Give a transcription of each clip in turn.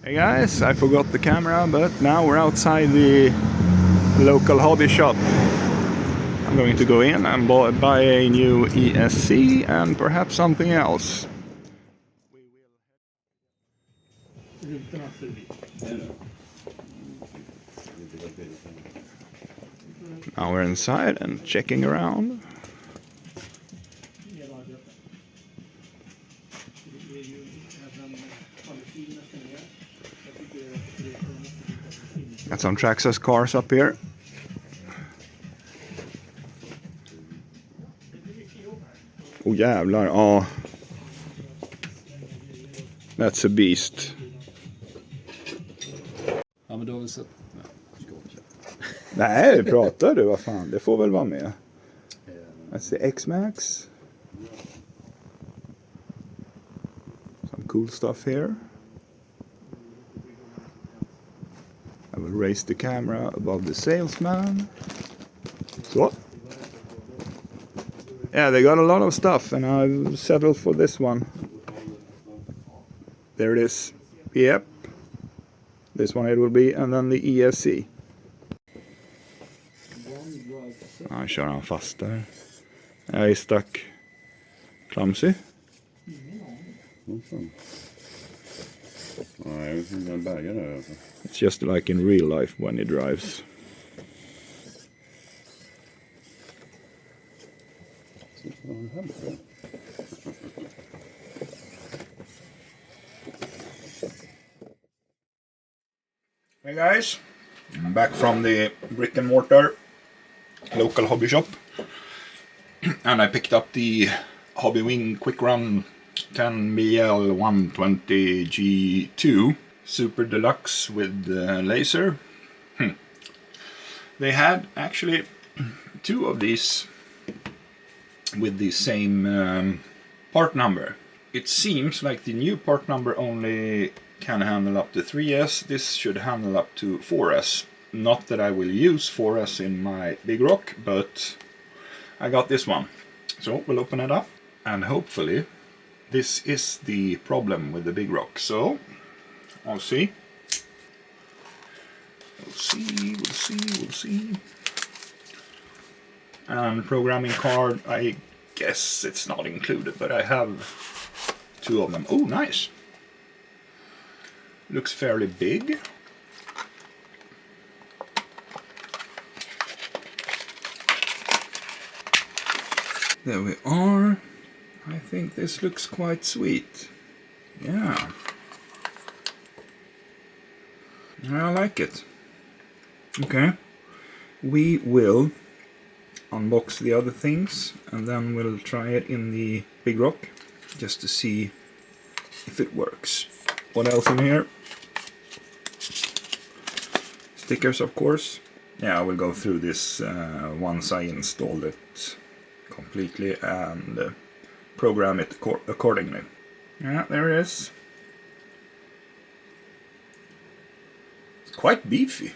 Hey guys, I forgot the camera, but now we're outside the local hobby shop. I'm going to go in and buy a new ESC and perhaps something else. Now we're inside and checking around. Got some Traxxas cars up here. Oh jävlar, ja. That's a beast. Ja, men då har vi sett... Nej, pratar du, vad fan, det får väl vara med. Let's see, X-Max. Some cool stuff here. I will raise the camera above the salesman. So. Yeah, they got a lot of stuff and I've settled for this one. There it is. Yep. This one it will be, and then the ESC. Ja, kör han fast där. Jag är stuck. Clumsy. It's just like in real life when he drives. Hey guys, I'm back from the brick and mortar local hobby shop, and I picked up the Hobby Wing Quick Run 10BL 120G2 Super Deluxe with laser. They had actually two of these with the same part number. It seems like the new part number only can handle up to 3S. This should handle up to 4S. Not that I will use 4S in my Big Rock, but I got this one. So we'll open it up, and hopefully this is the problem with the Big Rock. So I'll see. We'll see. And programming card, I guess it's not included, but I have two of them. Oh, nice. Looks fairly big. There we are. I think this looks quite sweet. Yeah. I like it. Okay. We will unbox the other things and then we'll try it in the Big Rock just to see if it works. What else in here? Stickers, of course. Yeah, I will go through this once I installed it completely and program it accordingly. Yeah, there it is. It's quite beefy.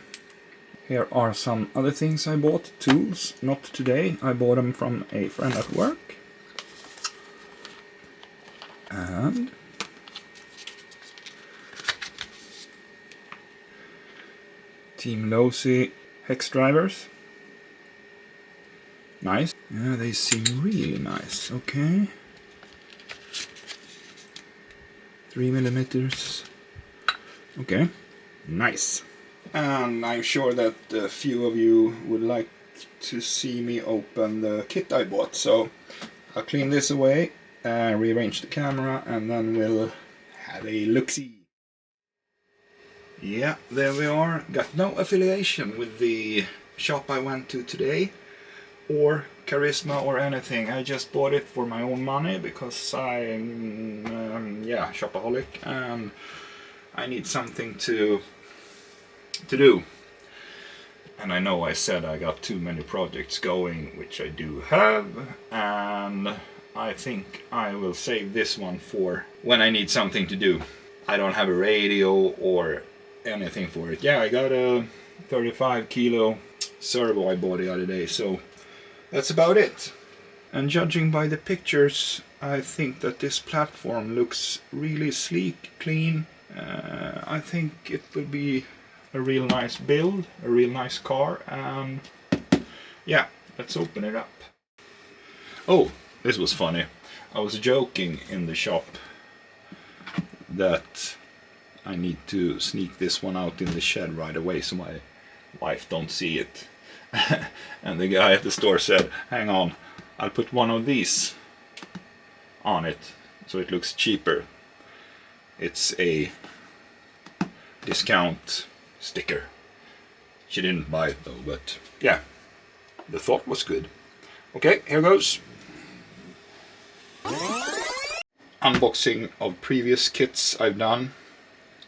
Here are some other things I bought. Tools, not today. I bought them from a friend at work. And Team Losi hex drivers. Nice. Yeah, they seem really nice. Okay. 3mm. Okay. Nice. And I'm sure that a few of you would like to see me open the kit I bought. So I'll clean this away, rearrange the camera, and then we'll have a look-see. Yeah, there we are. Got no affiliation with the shop I went to today, or Carisma or anything. I just bought it for my own money because I'm shopaholic and I need something to do. And I know I said I got too many projects going, which I do have, and I think I will save this one for when I need something to do. I don't have a radio or anything for it. Yeah, I got a 35 kilo servo I bought the other day, so that's about it. And judging by the pictures, I think that this platform looks really sleek, clean. I think it will be a real nice build, a real nice car, and yeah, let's open it up. Oh, this was funny. I was joking in the shop that I need to sneak this one out in the shed right away so my wife don't see it. And the guy at the store said, hang on, I'll put one of these on it so it looks cheaper. It's a discount sticker. She didn't buy it though, but yeah, the thought was good. Okay, here goes. Unboxing of previous kits I've done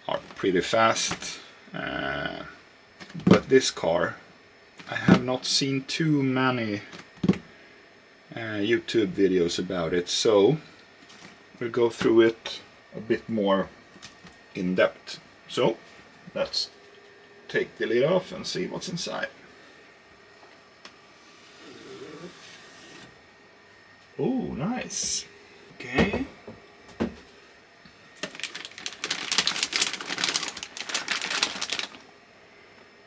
are pretty fast, but this car I have not seen too many YouTube videos about it, so we'll go through it a bit more in depth. So let's take the lid off and see what's inside. Oh, nice. Okay.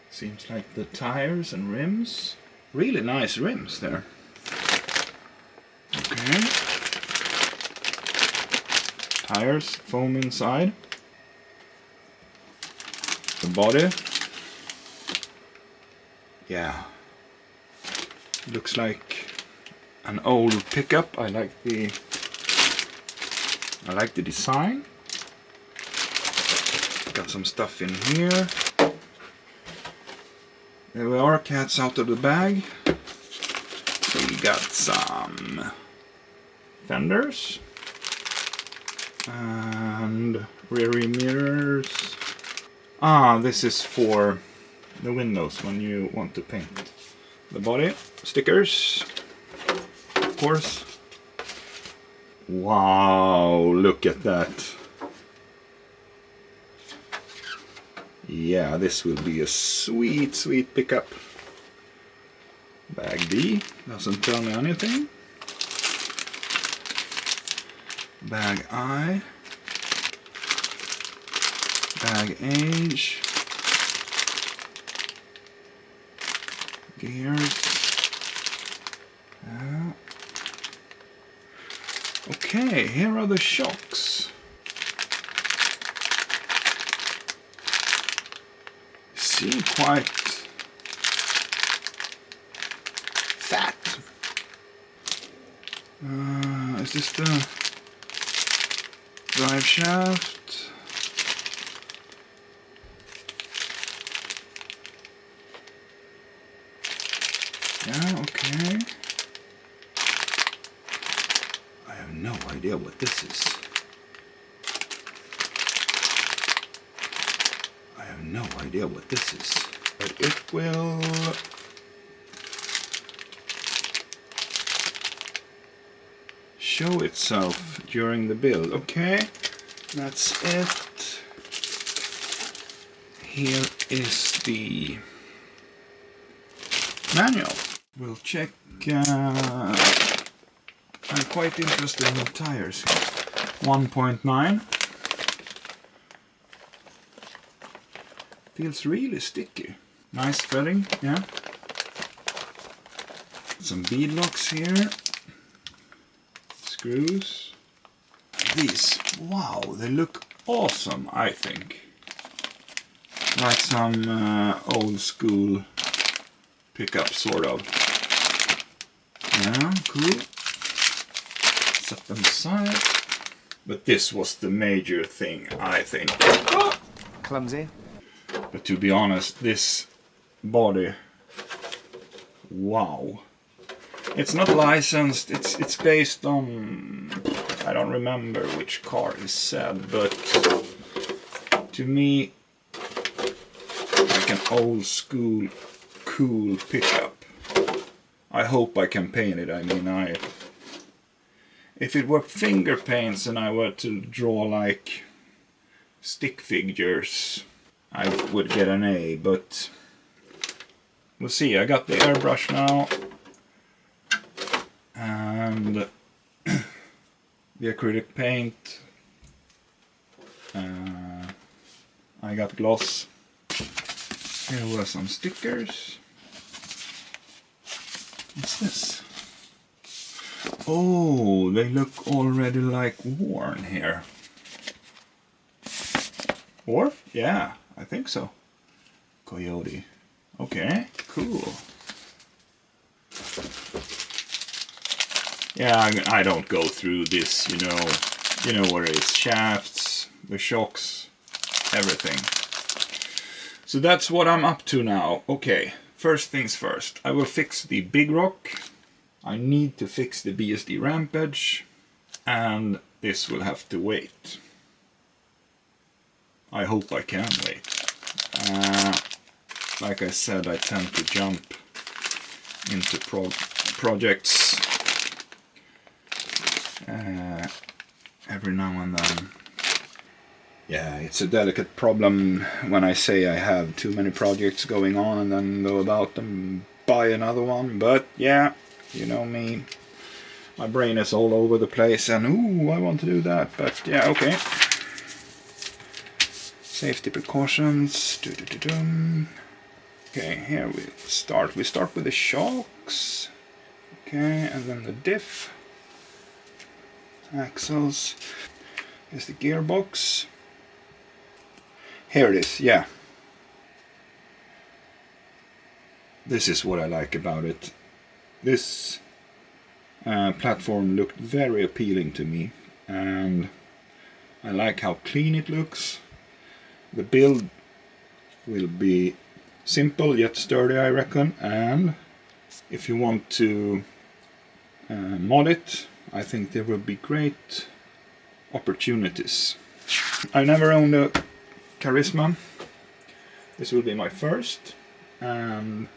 Seems like the tires and rims. Really nice rims there. Okay. Tires, foam inside. The body. Yeah. Looks like an old pickup. I like the design. Got some stuff in here. There we are, cats out of the bag. So we got some fenders and rear mirrors. Ah, this is for the windows when you want to paint the body. Stickers, of course. Wow, look at that. Yeah, this will be a sweet, sweet pickup. Bag D, doesn't tell me anything. Bag I. Bag H. Gears. Okay, here are the shocks. Seem quite fat. Is this the drive shaft? Yeah, okay. I have no idea what this is. No idea what this is, but it will show itself during the build. Okay, that's it. Here is the manual. We'll check. I'm quite interested in the tires. 1.9. Feels really sticky. Nice threading, yeah. Some bead locks here. Screws. These, wow, they look awesome, I think. Like some old school pickup, sort of. Yeah, cool. Set them aside. But this was the major thing, I think. Oh! Clumsy. But to be honest, this body, wow. It's not licensed, it's based on, I don't remember which car is said, but to me, like an old school cool pickup. I hope I can paint it. I mean, if it were finger paints and I were to draw like stick figures, I would get an A, but we'll see. I got the airbrush now and the acrylic paint. I got gloss. Here were some stickers. What's this? Oh, they look already like worn here. Or? Yeah, I think so. Coyote. Okay, cool. Yeah, I don't go through this, you know what it is. Shafts, the shocks, everything. So that's what I'm up to now. Okay, first things first. I will fix the Big Rock. I need to fix the BSD Rampage. And this will have to wait. I hope I can wait. Like I said, I tend to jump into projects every now and then. Yeah, it's a delicate problem when I say I have too many projects going on and then go about and buy another one. But yeah, you know me. My brain is all over the place and ooh, I want to do that. But yeah, okay. Safety precautions. Okay, here we start. We start with the shocks. Okay, and then the diff. Axles. Here's the gearbox. Here it is, yeah. This is what I like about it. This platform looked very appealing to me, and I like how clean it looks. The build will be simple yet sturdy, I reckon, and if you want to mod it, I think there will be great opportunities. I never owned a Carisma. This will be my first. And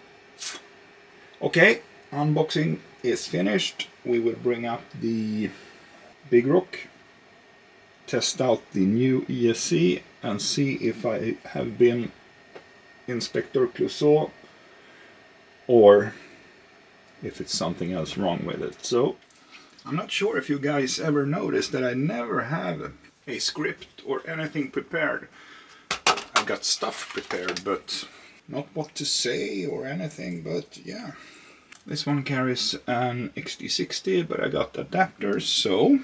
okay, unboxing is finished. We will bring up the Big Rock, test out the new ESC, and see if I have been Inspector Clouseau or if it's something else wrong with it. So I'm not sure if you guys ever noticed that I never have a script or anything prepared. I've got stuff prepared, but not what to say or anything. But yeah, this one carries an XT60, but I got adapters, so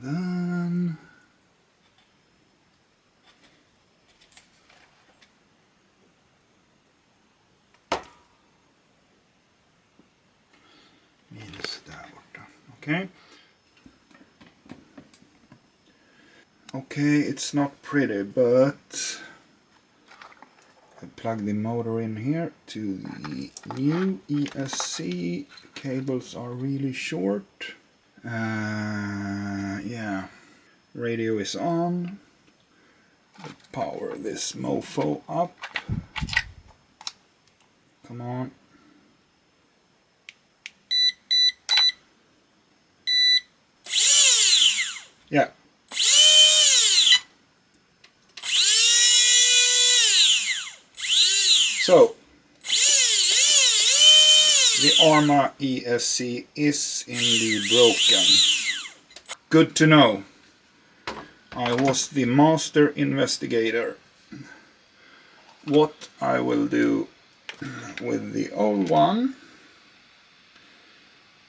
then minus där borta. Okay. Okay, it's not pretty, but I plug the motor in here to the new ESC. Cables are really short. Yeah, radio is on. We'll power this mofo up. Come on. Yeah. So, the Arrma ESC is indeed broken. Good to know. I was the master investigator. What I will do with the old one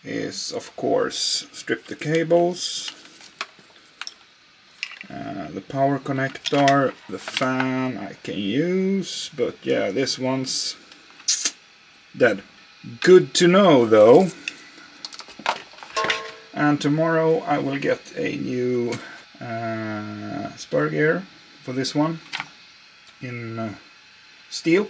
is, of course, strip the cables, the power connector, the fan I can use, but yeah, this one's dead. Good to know though. And tomorrow I will get a new spur gear for this one in steel,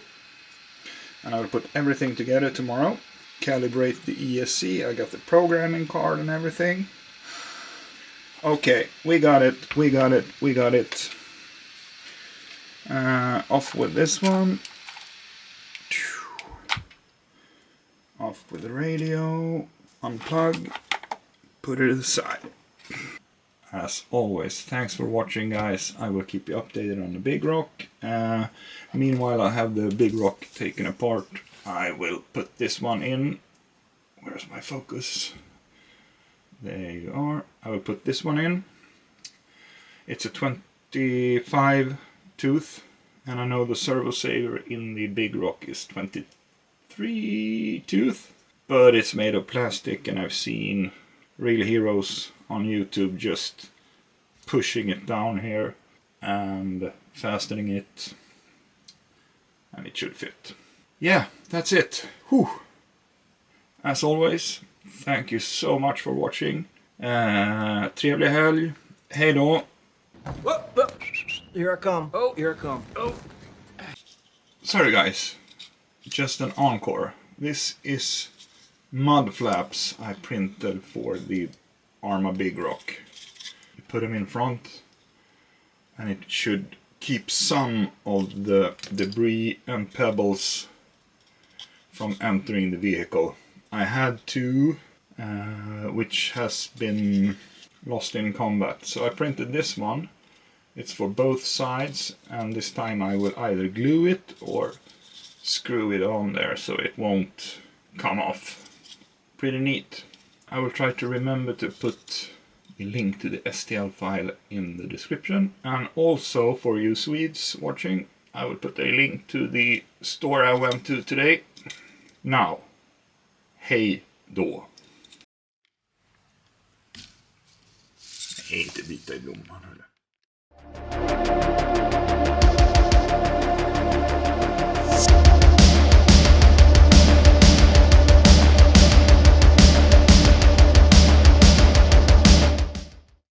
and I will put everything together tomorrow. Calibrate the ESC. I got the programming card and everything. Okay, we got it. Off with this one. Off with the radio. Unplug. Put it aside. as always, thanks for watching, guys. I will keep you updated on the Big Rock. Meanwhile, I have the Big Rock taken apart. I will put this one in. Where's my focus? There you are. I will put this one in. It's a 25 tooth, and I know the servo saver in the Big Rock is 23 tooth, but it's made of plastic, and I've seen real heroes on YouTube just pushing it down here and fastening it, and it should fit. Yeah, that's it. Whew. As always, thank you so much for watching. Trevlig helg. Hej då. Whoa, whoa. Here I come. Oh, here I come. Oh. Sorry, guys. Just an encore. This is mudflaps I printed for the Arrma Big Rock. You put them in front, and it should keep some of the debris and pebbles from entering the vehicle. I had two, which has been lost in combat, so I printed this one. It's for both sides, and this time I will either glue it or screw it on there so it won't come off. Pretty neat. I will try to remember to put the link to the STL file in the description, and also for you Swedes watching, I will put a link to the store I went to today. Now, hej då. Nej, inte bita i blomman, hörru.